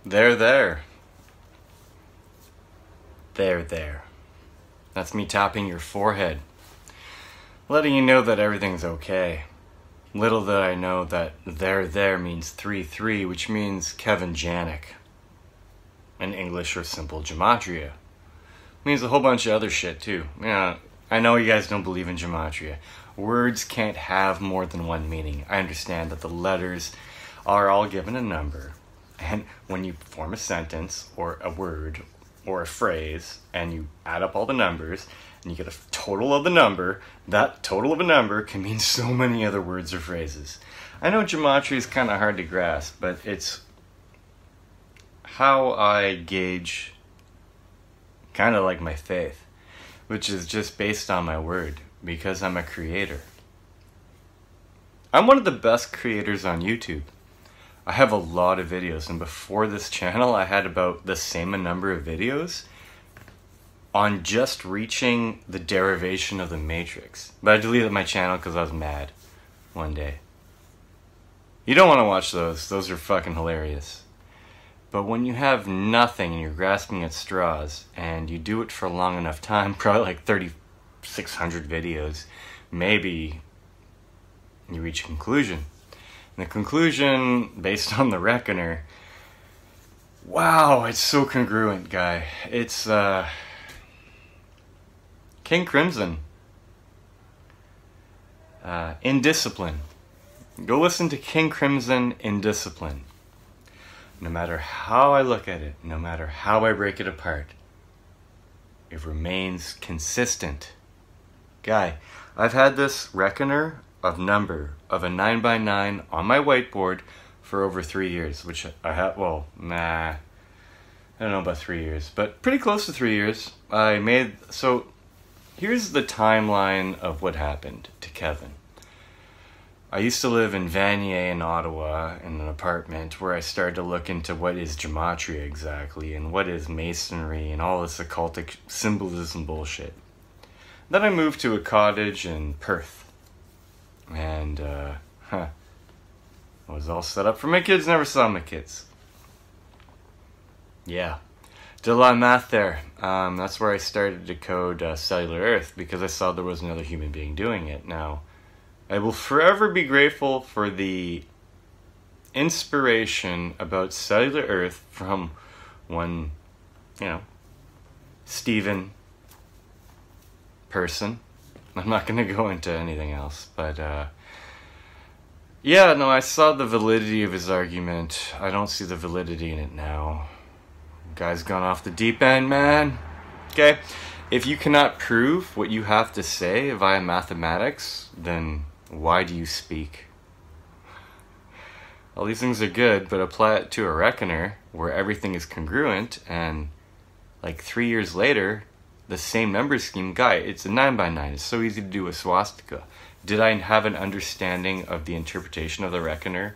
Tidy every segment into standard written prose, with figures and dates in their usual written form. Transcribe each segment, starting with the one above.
There, there. There, there. That's me tapping your forehead, letting you know that everything's okay. Little did I know that there means 3-3, which means Kevin Janik. In English or simple gematria. Means a whole bunch of other shit too. Yeah, I know you guys don't believe in gematria. Words can't have more than one meaning. I understand that the letters are all given a number. And when you form a sentence or a word or a phrase and you add up all the numbers and you get a total of the number, that total of a number can mean so many other words or phrases. I know gematria is kind of hard to grasp, but it's how I gauge kind of like my faith, which is just based on my word because I'm a creator. I'm one of the best creators on YouTube. I have a lot of videos, and before this channel I had about the same number of videos on just reaching the derivation of the matrix. But I deleted my channel because I was mad one day. You don't want to watch those. Those are fucking hilarious. But when you have nothing and you're grasping at straws and you do it for a long enough time, probably like 3,600 videos, maybe you reach a conclusion. And the conclusion, based on the Reckoner, wow, it's so congruent, guy. It's King Crimson. Indiscipline. Go listen to King Crimson Indiscipline. No matter how I look at it, no matter how I break it apart, it remains consistent. Guy, I've had this Reckoner of number of a 9x9 on my whiteboard for over 3 years, which I have, well, I don't know about 3 years, but pretty close to 3 years. So here's the timeline of what happened to Kevin. I used to live in Vanier in Ottawa in an apartment where I started to look into what is gematria exactly and what is masonry and all this occultic symbolism bullshit. Then I moved to a cottage in Perth. And, I was all set up for my kids, never saw my kids. Yeah. Did a lot of math there. That's where I started to code Cellular Earth because I saw there was another human being doing it. Now, I will forever be grateful for the inspiration about Cellular Earth from one, Steven person. I'm not going to go into anything else, but yeah, no, I saw the validity of his argument. I don't see the validity in it now. Guy's gone off the deep end, man. Okay, if you cannot prove what you have to say via mathematics, then why do you speak? All these things are good, but apply it to a Reckoner where everything is congruent, and like 3 years later, the same number scheme, guy, it's a 9x9. It's so easy to do a swastika. Did I have an understanding of the interpretation of the Reckoner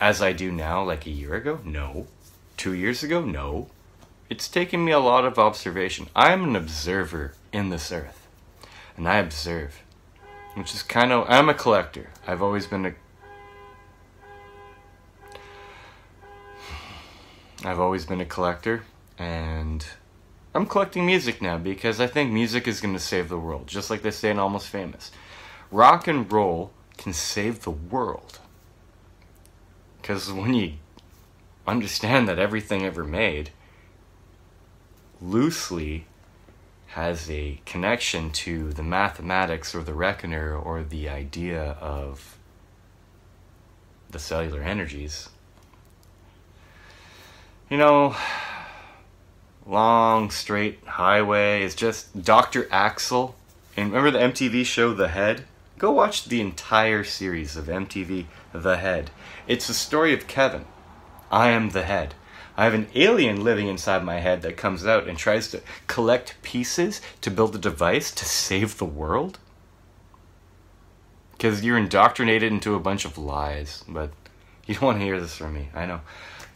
as I do now, like a year ago? No. 2 years ago? No. It's taken me a lot of observation. I'm an observer in this earth, and I observe. Which is I'm a collector. I've always been a collector, and I'm collecting music now because I think music is going to save the world, just like they say in Almost Famous. Rock and roll can save the world. Because when you understand that everything ever made loosely has a connection to the mathematics or the Reckoner or the idea of the cellular energies. Long, straight highway is just Dr. Axel. And remember the MTV show The Head? Go watch the entire series of MTV The Head. It's the story of Kevin. I am the head. I have an alien living inside my head that comes out and tries to collect pieces to build a device to save the world. Because you're indoctrinated into a bunch of lies. But you don't want to hear this from me. I know.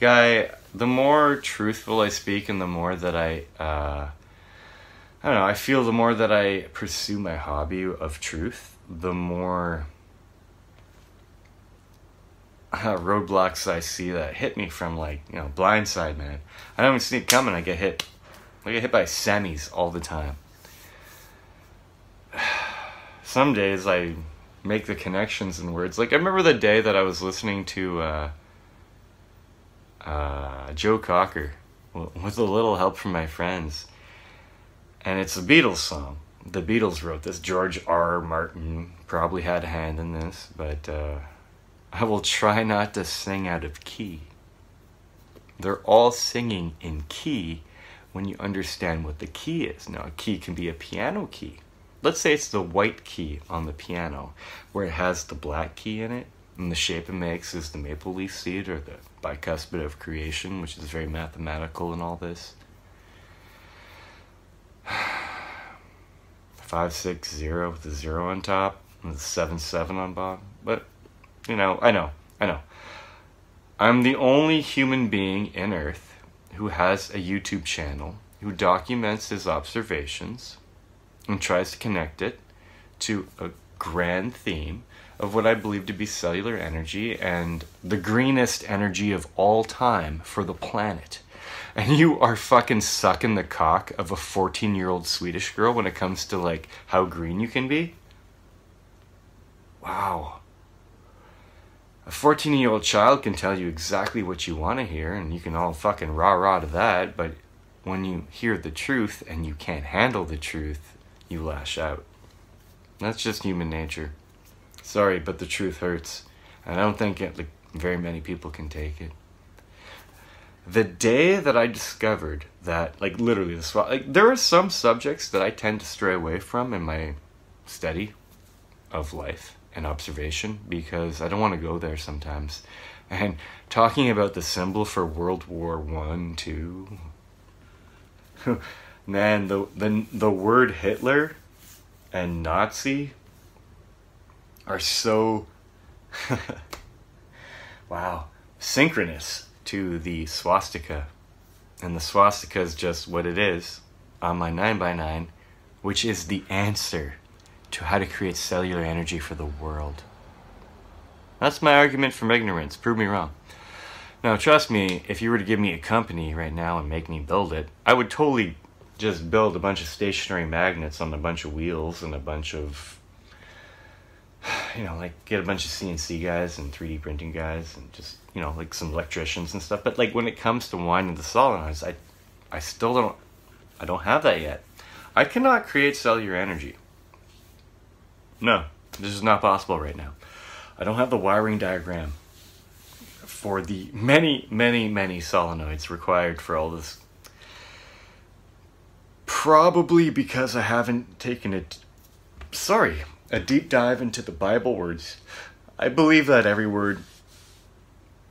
Guy, the more truthful I speak and the more that I feel the more that I pursue my hobby of truth, the more roadblocks I see that hit me from, like, you know, blindside, man. I don't even see it coming. I get hit. I get hit by semis all the time. Some days I make the connections in words. Like, I remember the day that I was listening to Joe Cocker with a little help from my friends. And it's a Beatles song. The Beatles wrote this. George R. Martin probably had a hand in this, but I will try not to sing out of key. They're all singing in key when you understand what the key is. Now, a key can be a piano key. Let's say it's the white key on the piano, where it has the black key in it, and the shape it makes is the maple leaf seed, or the bicuspid of creation, which is very mathematical in all this. 560 with a 0 on top, and the 77 on bottom. But, you know, I know. I'm the only human being in Earth who has a YouTube channel, who documents his observations and tries to connect it to a grand theme of what I believe to be cellular energy and the greenest energy of all time for the planet. And you are fucking sucking the cock of a 14-year-old Swedish girl when it comes to, like, how green you can be? Wow. A 14-year-old child can tell you exactly what you want to hear, and you can all fucking rah-rah to that, but when you hear the truth and you can't handle the truth, you lash out. That's just human nature. Sorry, but the truth hurts. And I don't think very many people can take it. The day that I discovered that, like, literally, there are some subjects that I tend to stray away from in my study of life and observation because I don't want to go there sometimes. And talking about the symbol for World War I, II, man, the word Hitler and Nazi are so wow, synchronous to the swastika. And the swastika is just what it is on my 9x9, which is the answer to how to create cellular energy for the world. That's my argument from ignorance. Prove me wrong. Now, trust me, if you were to give me a company right now and make me build it, I would totally just build a bunch of stationary magnets on a bunch of wheels and a bunch of, you know, like, get a bunch of CNC guys and 3D printing guys and just, you know, like, some electricians and stuff. But, like, when it comes to winding the solenoids, I don't have that yet. I cannot create cellular energy. No, this is not possible right now. I don't have the wiring diagram for the many, many, many solenoids required for all this. Probably because I haven't taken a deep dive into the Bible words. I believe that every word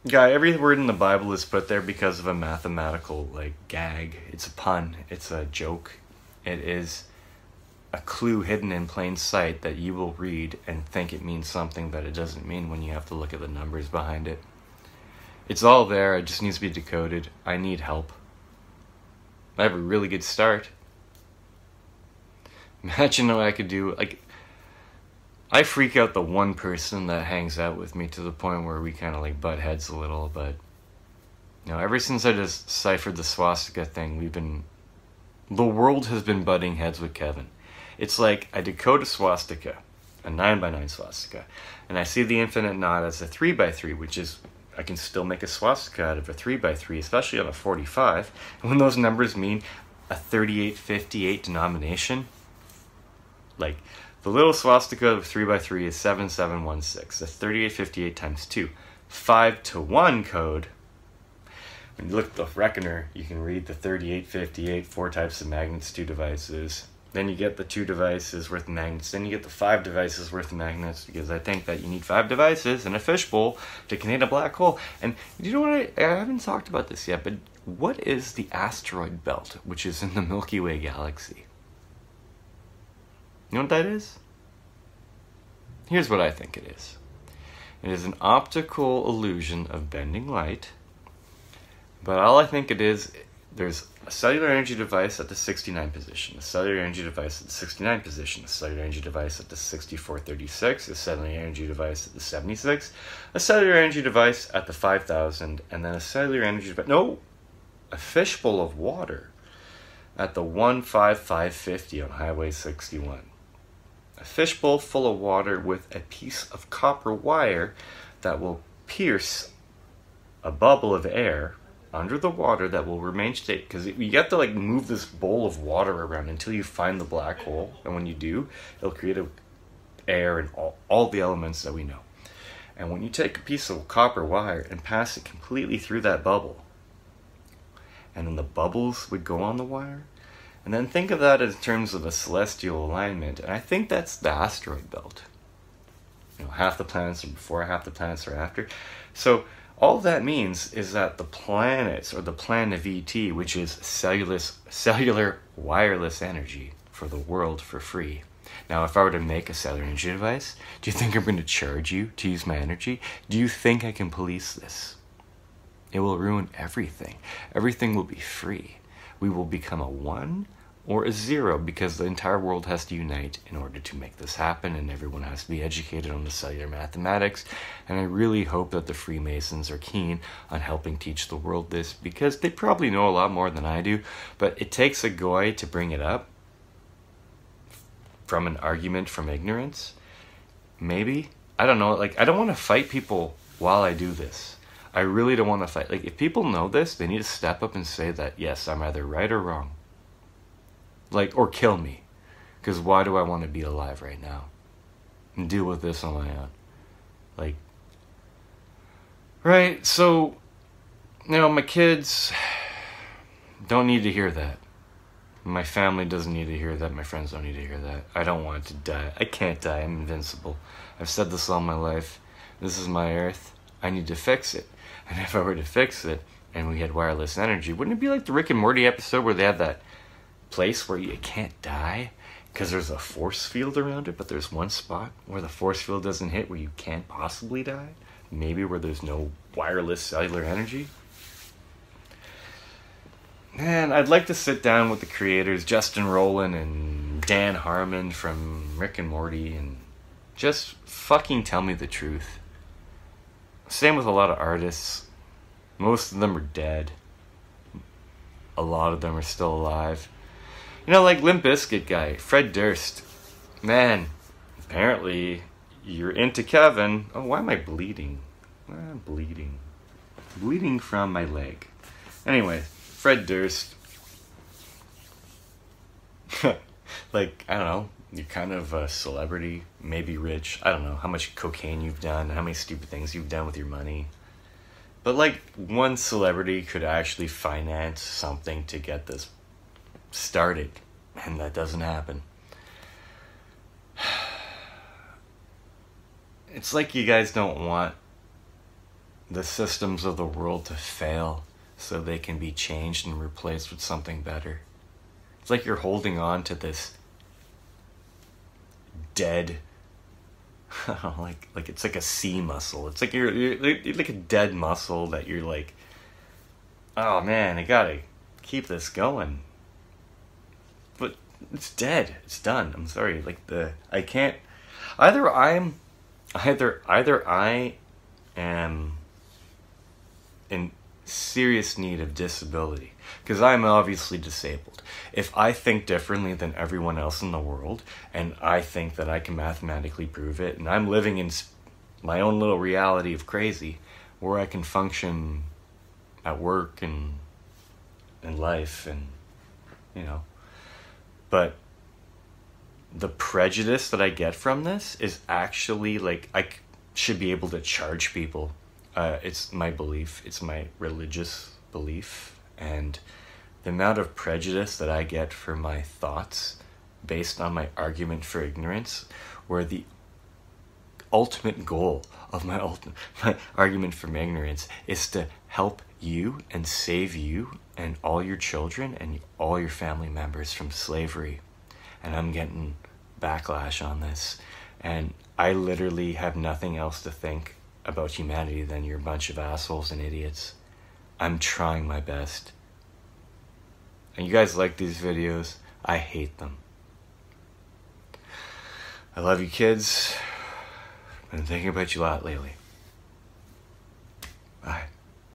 in the Bible is put there because of a mathematical, like, gag. It's a pun. It's a joke. It is a clue hidden in plain sight that you will read and think it means something that it doesn't mean when you have to look at the numbers behind it. It's all there. It just needs to be decoded. I need help. I have a really good start. Imagine what I could do. Like, I freak out the one person that hangs out with me to the point where we kind of, like, butt heads a little, but, you know, ever since I just ciphered the swastika thing, the world has been butting heads with Kevin. It's like I decode a swastika, a 9x9 swastika, and I see the infinite knot as a 3x3, which is, I can still make a swastika out of a 3x3, especially on a 45, and when those numbers mean a 3858 denomination, like, the little swastika of 3x3 is 7716. That's 3858 times 2. 5 to 1 code. When you look at the reckoner, you can read the 3858, 4 types of magnets, 2 devices. Then you get the 2 devices worth of magnets. Then you get the 5 devices worth of magnets, because I think that you need 5 devices in a fishbowl to contain a black hole. And you know what? I haven't talked about this yet, but what is the asteroid belt, which is in the Milky Way galaxy? You know what that is? Here's what I think it is. It is an optical illusion of bending light, but all I think it is there's a cellular energy device at the 69 position, a cellular energy device at the 69 position, a cellular energy device at the 6436, a cellular energy device at the 76, a cellular energy device at the 5000, and then a cellular energy device, a fishbowl of water at the 15550 on Highway 61. A fishbowl full of water with a piece of copper wire that will pierce a bubble of air under the water that will remain steady, because you have to like move this bowl of water around until you find the black hole, and when you do, it'll create air and all the elements that we know. And when you take a piece of copper wire and pass it completely through that bubble, and then the bubbles would go on the wire, and then think of that in terms of a celestial alignment, and I think that's the asteroid belt. Half the planets are before, half the planets are after. So all that means is that the planets, or the plan of ET, which is cellular wireless energy for the world for free. Now, if I were to make a cellular energy device, do you think I'm going to charge you to use my energy? Do you think I can police this? It will ruin everything. Everything will be free. We will become a 1 or a 0 because the entire world has to unite in order to make this happen, and everyone has to be educated on the cellular mathematics. And I really hope that the Freemasons are keen on helping teach the world this, because they probably know a lot more than I do, but it takes a goy to bring it up from an argument from ignorance. Maybe. I don't know. I don't want to fight people while I do this. I really don't want to fight. If people know this, they need to step up and say that, yes, I'm either right or wrong. Or kill me. Because why do I want to be alive right now? And deal with this on my own. Right, so, my kids don't need to hear that. My family doesn't need to hear that. My friends don't need to hear that. I don't want to die. I can't die. I'm invincible. I've said this all my life. This is my earth. I need to fix it. And if I were to fix it, and we had wireless energy, wouldn't it be like the Rick and Morty episode where they have that place where you can't die because there's a force field around it, but there's one spot where the force field doesn't hit where you can't possibly die? Maybe where there's no wireless cellular energy? Man, I'd like to sit down with the creators, Justin Roiland and Dan Harmon from Rick and Morty, and just fucking tell me the truth. Same with a lot of artists. Most of them are dead. A lot of them are still alive. Like Limp Bizkit guy, Fred Durst. Man, apparently you're into Kevin. Oh, why am I bleeding? I'm bleeding. Bleeding from my leg. Anyway, Fred Durst. I don't know. You're kind of a celebrity, maybe rich. I don't know how much cocaine you've done, how many stupid things you've done with your money. But one celebrity could actually finance something to get this started, and that doesn't happen. It's like you guys don't want the systems of the world to fail so they can be changed and replaced with something better. It's like you're holding on to this dead, it's like a sea muscle. It's like you're like a dead muscle that you're like, oh man, I gotta keep this going. But it's dead. It's done. I'm sorry. I can't. Either I am in serious need of disability, because I'm obviously disabled. If I think differently than everyone else in the world, and I think that I can mathematically prove it, and I'm living in my own little reality of crazy, where I can function at work and in life, and but the prejudice that I get from this is actually I should be able to charge people. It's my belief. It's my religious belief. And the amount of prejudice that I get for my thoughts based on my argument for ignorance, where the ultimate goal of my argument from ignorance is to help you and save you and all your children and all your family members from slavery. And I'm getting backlash on this. And I literally have nothing else to think about humanity than you're a bunch of assholes and idiots. I'm trying my best. and you guys like these videos. I hate them. I love you, kids. I've been thinking about you a lot lately. Bye.